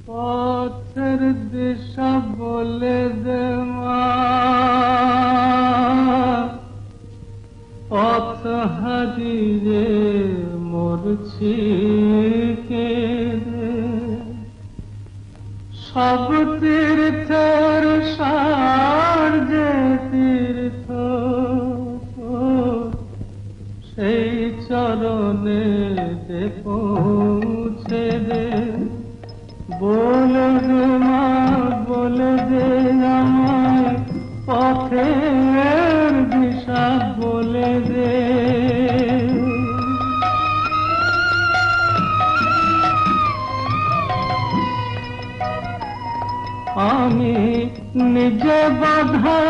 পথের দিশা বলে দে মা, পথ হারিয়ে মরছি কেঁদে। সব তীর্থের সার যে তীর্থ, সেই চরণে পৌঁছে দে। বলে দে মা, বলে দে আমায় পথের দিশা বলে দে। আমি নিজে বাধা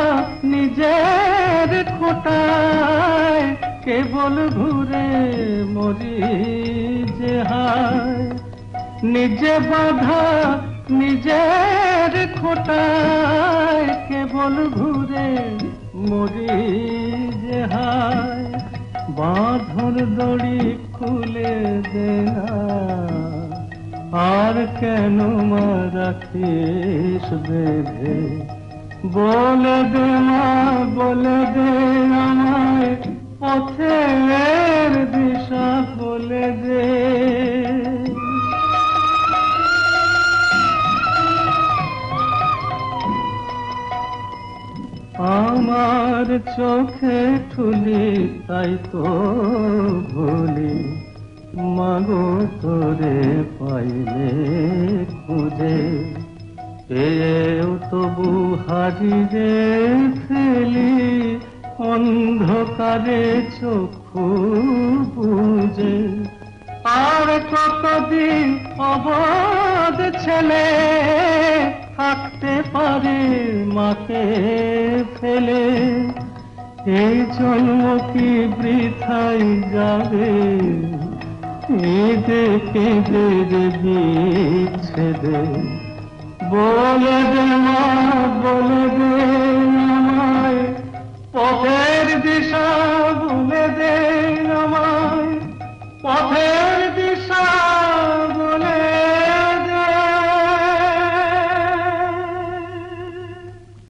নিজের খোঁটায়, কেবল ঘুরে মরি যে হায়। নিজে বাধা নিজের খোঁটায়, কেবল ঘুরে মরি যে হায়। বাঁধর দড়ি খুলে দে না, আর কেন মা রাখিস বেঁধে। বলে দে মা, বলে দে আমায় পথের দিশা বলে দে। আমার চোখে ঠুলি তাই তো ভুলি, মাগো তোরে পাইলে খুঁজে। পেয়েও তবু হারিয়ে ফেলি, অন্ধকারে চক্ষু বুঝে। আর কতদিন অবধ ছেলে থাকতে পারে মাকে ফেলে। এই জন্ম কি বৃথাই যাবে, কেঁদে কেঁদে বিচ্ছেদে। বলে দে মা, বলে দে আমায় পথের দিশা